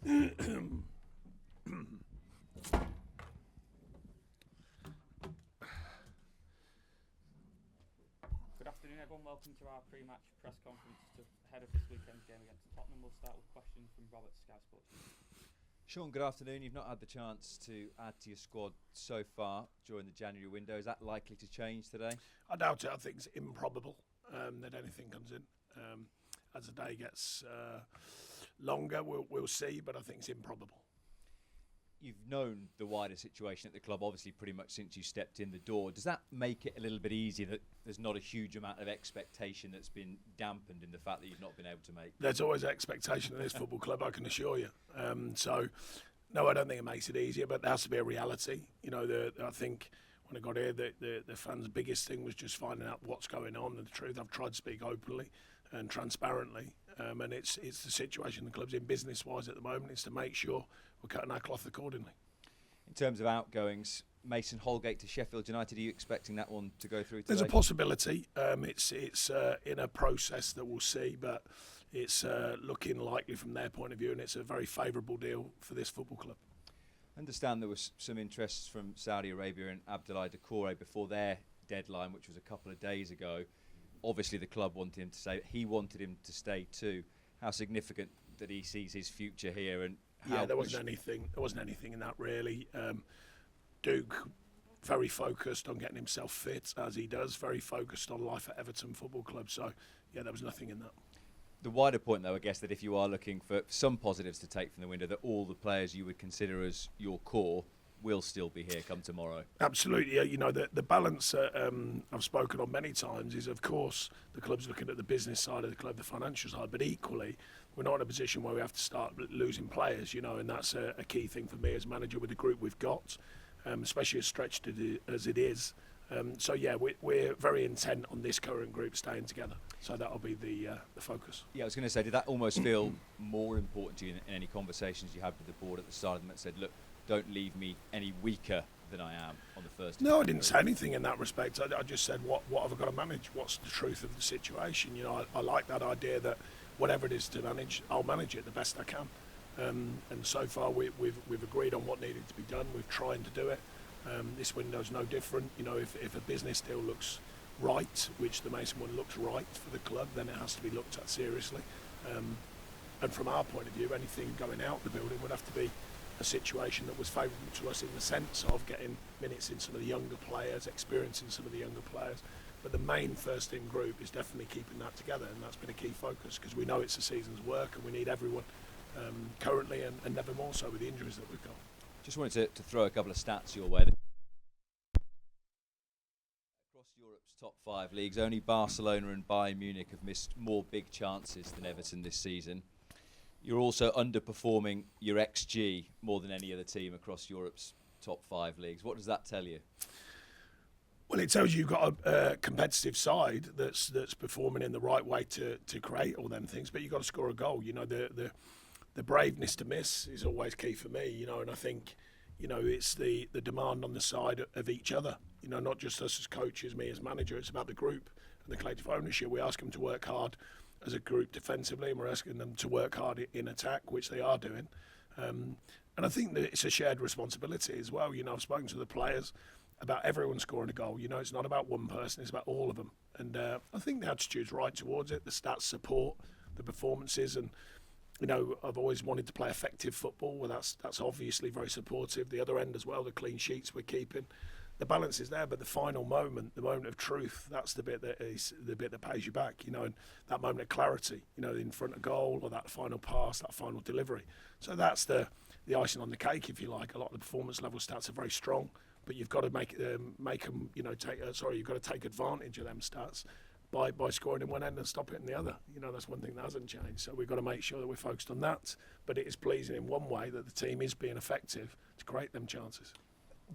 afternoon, everyone. Welcome to our pre-match press conference ahead of this weekend's game against Tottenham. We'll start with questions from Robert, Sky Sports. Sean, good afternoon. You've not had the chance to add to your squad so far during the January window. Is that likely to change today? I doubt it. I think it's improbable that anything comes in. As the day gets longer, we'll see, but I think it's improbable. You've known the wider situation at the club, obviously, pretty much since you stepped in the door. Does that make it a little bit easier that there's not a huge amount of expectation that's been dampened in the fact that you've not been able to make? There's always expectation in this football club, I can assure you. So, no, I don't think it makes it easier, but there has to be a reality. You know, I think when I got here, the fans' biggest thing was just finding out what's going on and the truth. I've tried to speak openly and transparently, and it's the situation the club's in business-wise at the moment is to make sure we're cutting our cloth accordingly. In terms of outgoings, Mason Holgate to Sheffield United, are you expecting that one to go through today? There's a possibility. It's in a process that we'll see, but it's looking likely from their point of view, and it's a very favourable deal for this football club. I understand there was some interest from Saudi Arabia and Abdoulaye Doucouré before their deadline, which was a couple of days ago. Obviously, the club wanted him to stay. He wanted him to stay too. How significant that he sees his future here? And yeah, there wasn't anything. There wasn't anything in that really. Duke, very focused on getting himself fit as he does. Very focused on life at Everton Football Club. So yeah, there was nothing in that. The wider point, though, I guess that if you are looking for some positives to take from the window, that all the players you would consider as your core will still be here come tomorrow. Absolutely. You know, the balance I've spoken on many times is, of course, the club's looking at the business side of the club, the financial side, but equally, we're not in a position where we have to start losing players, you know, and that's a key thing for me as manager with the group we've got, especially as stretched as it is. So, yeah, we're very intent on this current group staying together. So that'll be the focus. Yeah, I was going to say, did that almost feel more important to you in any conversations you had with the board at the start of them that said, look, don't leave me any weaker than I am on the first? No, I didn't say anything in that respect. I just said, what have I got to manage? What's the truth of the situation? You know, I like that idea that whatever it is to manage, I'll manage it the best I can. And so far, we've agreed on what needed to be done. We're trying to do it. This window's no different. You know, if a business deal looks right, which the Mason one looks right for the club, then it has to be looked at seriously. And from our point of view, anything going out the building would have to be a situation that was favourable to us in the sense of getting minutes in some of the younger players, experiencing some of the younger players. But the main first-team group is definitely keeping that together, and that's been a key focus because we know it's a season's work and we need everyone currently and never more so with the injuries that we've got. Just wanted to throw a couple of stats your way. Across Europe's top 5 leagues, only Barcelona and Bayern Munich have missed more big chances than Everton this season. You're also underperforming your XG more than any other team across Europe's top 5 leagues. What does that tell you? Well, it tells you you've got a competitive side that's performing in the right way to create all them things, but you've got to score a goal. You know, the braveness to miss is always key for me, you know, and I think, you know, it's the demand on the side of each other, you know, not just us as coaches, me as manager, it's about the group and the collective ownership. We ask them to work hard as a group defensively, and we're asking them to work hard in attack, which they are doing. And I think that it's a shared responsibility as well. You know, I've spoken to the players about everyone scoring a goal. You know, it's not about one person, it's about all of them. And I think the attitude's right towards it. The stats support the performances. And, you know, I've always wanted to play effective football. Well, that's obviously very supportive. The other end as well, the clean sheets we're keeping. The balance is there, but the final moment, the moment of truth, that's the bit that is the bit that pays you back, you know, and that moment of clarity, you know, in front of goal or that final pass, that final delivery. So that's the icing on the cake, if you like. A lot of the performance level stats are very strong, but you've got to make them, you know, you've got to take advantage of them stats by scoring in one end and stop it in the other. You know, that's one thing that hasn't changed. So we've got to make sure that we're focused on that. But it is pleasing in one way that the team is being effective to create them chances.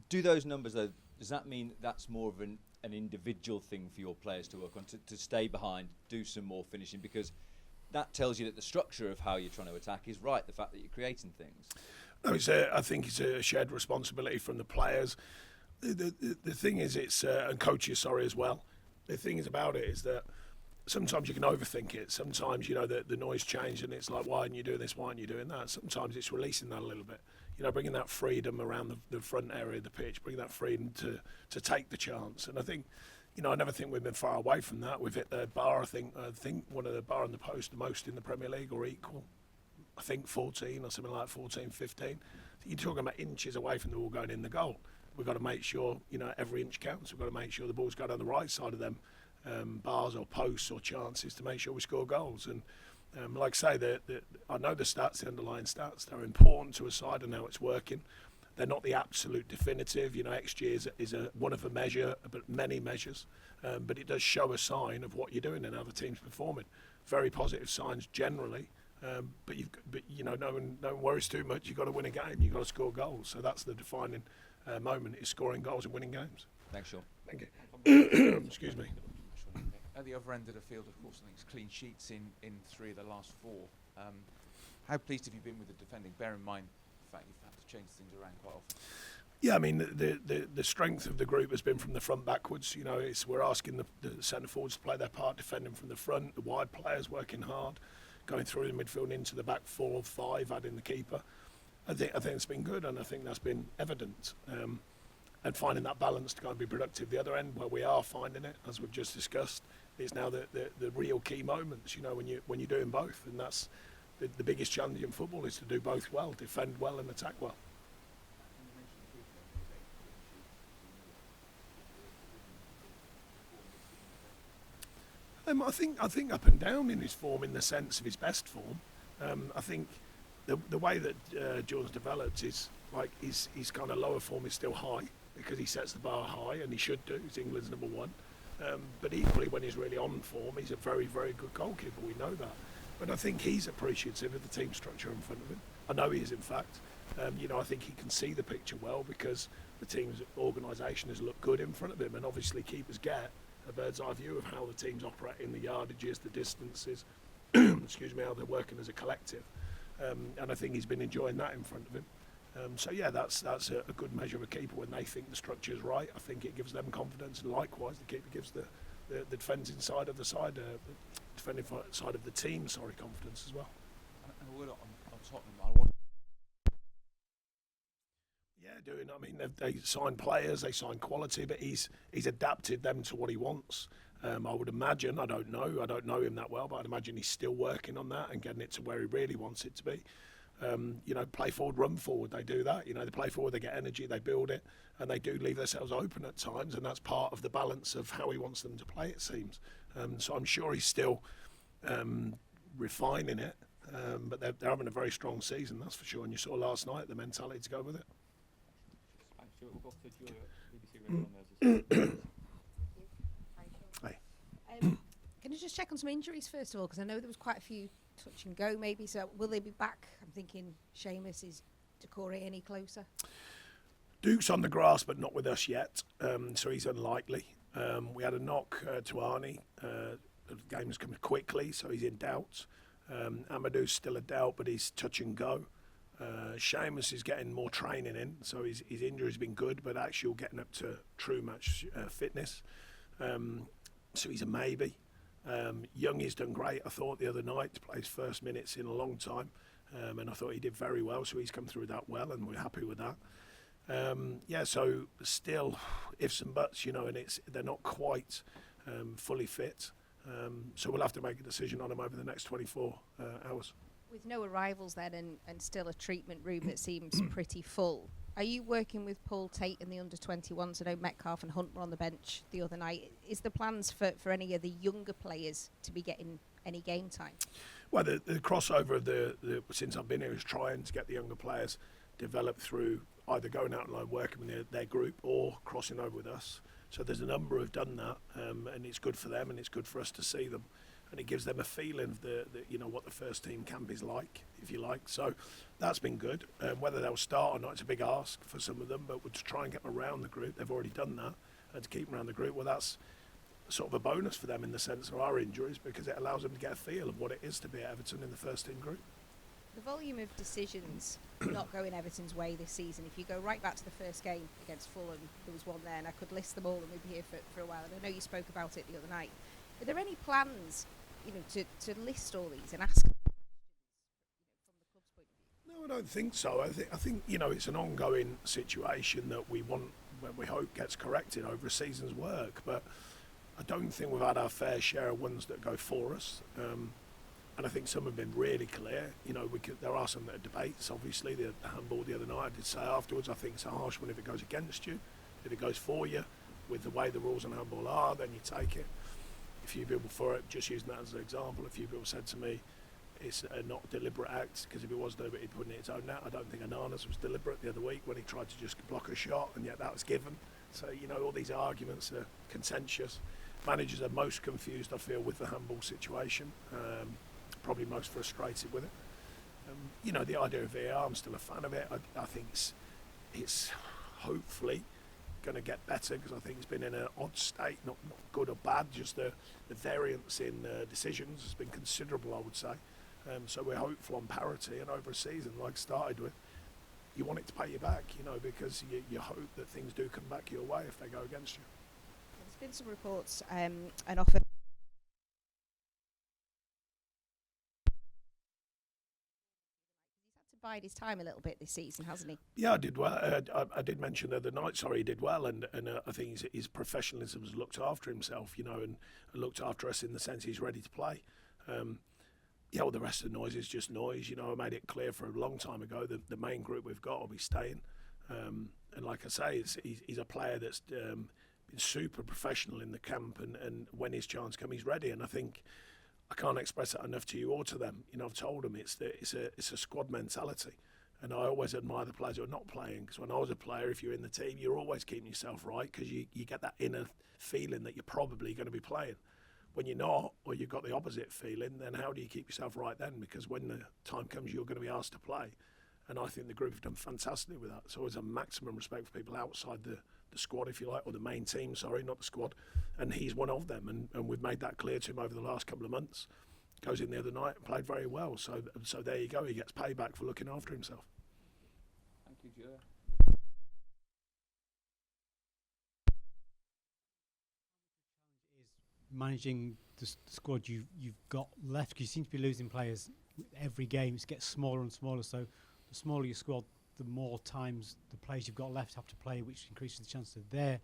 Do those numbers, though, does that mean that's more of an individual thing for your players to work on, to stay behind, do some more finishing? Because that tells you that the structure of how you're trying to attack is right, the fact that you're creating things. No, I think it's a shared responsibility from the players. The thing is, and coaches, as well. The thing is about it is that sometimes you can overthink it. Sometimes, you know, the noise changed and it's like, why aren't you doing this? Why aren't you doing that? Sometimes it's releasing that a little bit. You know, bringing that freedom around the front area of the pitch, bringing that freedom to take the chance. And I think, you know, I never think we've been far away from that. We've hit the bar, I think one of the bar on the post the most in the Premier League or equal. I think 14 or something like 14, 15. You're talking about inches away from the ball going in the goal. We've got to make sure, you know, every inch counts. We've got to make sure the ball's going on the right side of them bars or posts or chances to make sure we score goals. And like I say, I know the stats, the underlying stats, they're important to a side and how it's working. They're not the absolute definitive. You know, XG is one of a measure, but many measures. But it does show a sign of what you're doing and how the team's performing. Very positive signs generally. But you know, no one worries too much. You've got to win a game. You've got to score goals. So that's the defining moment: is scoring goals and winning games. Thanks, Sean. Thank you. Excuse me. At the other end of the field, of course, I think it's clean sheets in 3 of the last 4. How pleased have you been with the defending? Bear in mind the fact you've had to change things around quite often. Yeah, I mean, the strength of the group has been from the front backwards. You know, we're asking the centre forwards to play their part, defending from the front, the wide players working hard, going through the midfield into the back 4 or 5, adding the keeper. I think it's been good, and I think that's been evident. And finding that balance to go and be productive. The other end, where we are finding it, as we've just discussed, is now the real key moments. You know, when you're doing both, and that's the biggest challenge in football, is to do both well, defend well and attack well. I think up and down in his form, in the sense of his best form. I think the way that Jordan's developed is like his kind of lower form is still high because he sets the bar high, and he should do. He's England's number 1. But equally, when he's really on form, he's a very, very good goalkeeper. We know that. But I think he's appreciative of the team structure in front of him. I know he is, in fact. You know, I think he can see the picture well because the team's organisation has looked good in front of him, and obviously keepers get a bird's eye view of how the team's operating, the yardages, the distances, excuse me, how they're working as a collective. And I think he's been enjoying that in front of him. So yeah, that's a good measure of a keeper when they think the structure is right. I think it gives them confidence, and likewise the keeper gives the defending side of the defending side of the team, confidence as well. And a word on Tottenham, I want. Yeah, I mean, they sign players, they sign quality, but he's adapted them to what he wants. I would imagine, I don't know him that well, but I'd imagine he's still working on that and getting it to where he really wants it to be. You know, play forward, run forward, they do that. You know, they play forward, they get energy, they build it, and they do leave themselves open at times, and that's part of the balance of how he wants them to play, it seems. So I'm sure he's still refining it, but they're having a very strong season, that's for sure, and you saw last night the mentality to go with it. We'll go to Julia, BBC Radio on those. Hey. Can you just check on some injuries first of all? Because I know there was quite a few touch and go maybe. So will they be back? I'm thinking Seamus, is Decore any closer? Duke's on the grass, but not with us yet, so he's unlikely. We had a knock to Arnie. The game's coming quickly, so he's in doubt. Amadou's still a doubt, but he's touch and go. Seamus is getting more training in, so his injury's been good, but actually getting up to true match fitness. So he's a maybe. Young has done great, I thought, the other night to play his first minutes in a long time, and I thought he did very well, so he's come through that well, and we're happy with that. Yeah, so still ifs and buts, you know, and they're not quite fully fit. So we'll have to make a decision on them over the next 24 hours. With no arrivals then and still a treatment room that seems pretty full, are you working with Paul Tate and the under-21s? I know Metcalf and Hunt were on the bench the other night. Is the plans for any of the younger players to be getting any game time? Well, the crossover of the since I've been here is trying to get the younger players developed through either going out and working with their group or crossing over with us. So there's a number who've done that, and it's good for them and it's good for us to see them. And it gives them a feeling of the you know, what the first team camp is like, if you like. So that's been good. Whether they'll start or not, it's a big ask for some of them, but we'll try and get them around the group. They've already done that, and to keep them around the group, well, that's sort of a bonus for them in the sense of our injuries, because it allows them to get a feel of what it is to be at Everton in the first team group. The volume of decisions not going Everton's way this season, if you go right back to the first game against Fulham, there was one there, and I could list them all and we'd be here for a while. And I know you spoke about it the other night. Are there any plans, to list all these and ask them from the club's point of view? No, I don't think so. I think it's an ongoing situation that we want, when we hope gets corrected over a season's work. But I don't think we've had our fair share of ones that go for us. And I think some have been really clear. There are some debates, obviously. The handball the other night, I did say afterwards, I think it's a harsh one if it goes against you. If it goes for you, with the way the rules on handball are, then you take it. A few people for it, just using that as an example, a few people said to me, it's a not deliberate act, because if it was deliberate, he'd put it in its own net. I don't think Ananas was deliberate the other week when he tried to just block a shot, and yet that was given. So, all these arguments are contentious. Managers are most confused, I feel, with the handball situation. Probably most frustrated with it. The idea of VAR, I'm still a fan of it. I think it's hopefully going to get better, because I think it's been in an odd state, not good or bad, just the variance in decisions has been considerable, I would say. So we're hopeful on parity, and over a season like I started with, you want it to pay you back, because you hope that things do come back your way if they go against you. There's been some reports, an offer. Bide his time a little bit this season, hasn't he? Yeah, I did well. I did mention the other night. Sorry, he did well, and I think his professionalism has looked after himself, and looked after us in the sense he's ready to play. Well, the rest of the noise is just noise. I made it clear for a long time ago that the main group we've got will be staying. And like I say, he's a player that's been super professional in the camp, and when his chance comes, he's ready. And I think I can't express that enough to you or to them. I've told them it's a squad mentality, and I always admire the players who are not playing, because when I was a player, if you're in the team, you're always keeping yourself right, because you get that inner feeling that you're probably going to be playing. When you're not, or you've got the opposite feeling, then how do you keep yourself right then? Because when the time comes, you're going to be asked to play. And I think the group have done fantastically with that. So always a maximum respect for people outside the squad, if you like, or the main team, sorry, not the squad. And he's one of them, and we've made that clear to him over the last couple of months. Goes in the other night and played very well. So there you go, he gets payback for looking after himself. Thank you, Joe. Managing the squad you've got left, because you seem to be losing players every game. It gets smaller and smaller, so the smaller your squad, the more times the players you've got left have to play, which increases the chance that they're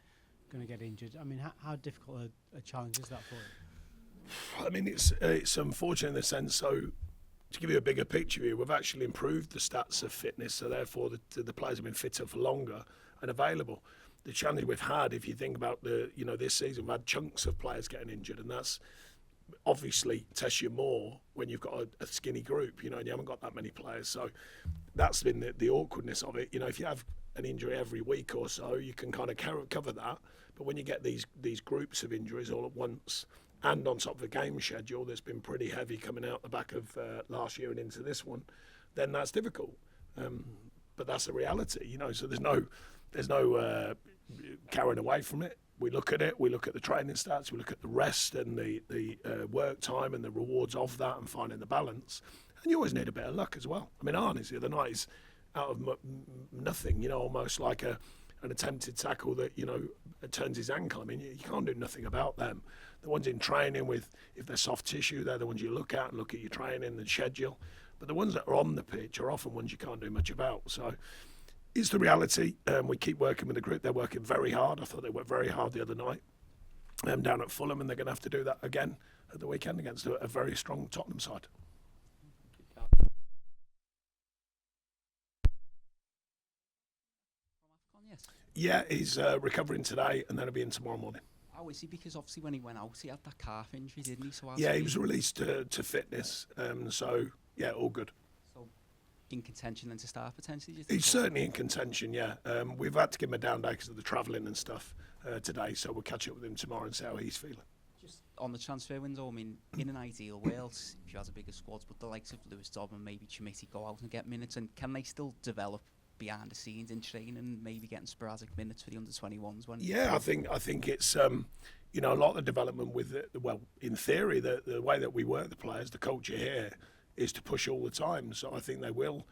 going to get injured. I mean, how difficult a challenge is that for you? I mean, it's unfortunate in the sense, so to give you a bigger picture here, we've actually improved the stats of fitness, so therefore the players have been fitter for longer and available. The challenge we've had, if you think about this season, we've had chunks of players getting injured, and that's obviously tests you more when you've got a skinny group, and you haven't got that many players. So that's been the awkwardness of it. If you have an injury every week or so, you can kind of cover that. But when you get these groups of injuries all at once, and on top of a game schedule that's been pretty heavy coming out the back of last year and into this one, then that's difficult. But that's the reality, So there's no carrying away from it. We look at it. We look at the training stats. We look at the rest and the work time and the rewards of that, and finding the balance. And you always need a bit of luck as well. I mean, Arne's the other night is out of nothing. Almost like an attempted tackle that turns his ankle. I mean, you can't do nothing about them. The ones in training, if they're soft tissue, they're the ones you look at and look at your training and schedule. But the ones that are on the pitch are often ones you can't do much about. So it's the reality. We keep working with the group. They're working very hard. I thought they worked very hard the other night down at Fulham, and they're going to have to do that again at the weekend against a very strong Tottenham side. Yes. Yeah, he's recovering today, and then he'll be in tomorrow morning. Oh, is he? Because obviously when he went out, he had that calf injury, didn't he? So yeah, he was released to fitness. So, yeah, all good. So, in contention then to start potentially? Do you think? He's certainly in contention, yeah. We've had to give him a down day because of the travelling and stuff today, so we'll catch up with him tomorrow and see how he's feeling. Just on the transfer window, I mean, in an ideal world, if you had a bigger squad, but the likes of Lewis Dobb and maybe Chimiti go out and get minutes, and can they still develop behind the scenes in training and maybe getting sporadic minutes for the under-21s? Yeah, I think it's a lot of the development with in theory the way that we work the players, the culture here is to push all the time. So I think they will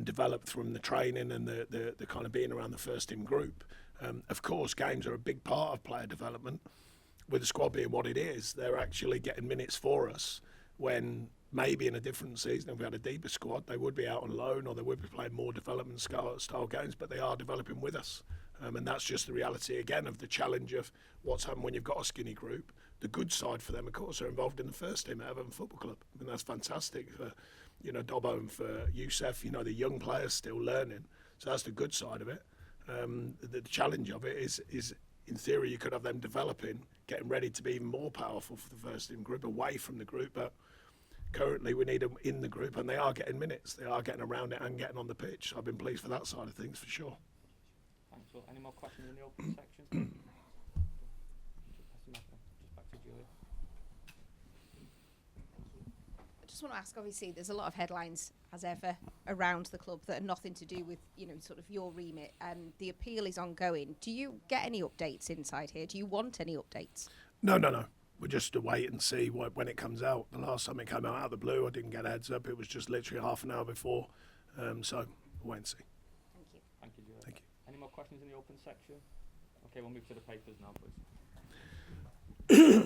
develop from the training and the kind of being around the first team group. Of course, games are a big part of player development. with the squad being what it is, they're actually getting minutes for us when maybe in a different season, if we had a deeper squad, they would be out on loan or they would be playing more development style games, but they are developing with us. And that's just the reality, again, of the challenge of what's happened when you've got a skinny group. The good side for them, of course, are involved in the first team at Everton Football Club. I mean, that's fantastic for, Dobbo and for Youssef, the young players still learning. So that's the good side of it. The challenge of it is, in theory, you could have them developing, getting ready to be even more powerful for the first team group, away from the group. But currently, we need them in the group, and they are getting minutes. They are getting around it and getting on the pitch. So I've been pleased for that side of things, for sure. Thanks. Well, any more questions in the open section? Just back to Julia. I just want to ask, obviously, there's a lot of headlines, as ever, around the club that are nothing to do with, sort of your remit. The appeal is ongoing. Do you get any updates inside here? Do you want any updates? No. We'll just wait and see when it comes out. The last time it came out of the blue, I didn't get a heads up. It was just literally half an hour before. So we'll wait and see. Thank you. Thank you, Julia. Thank you. Any more questions in the open section? Okay, we'll move to the papers now, please.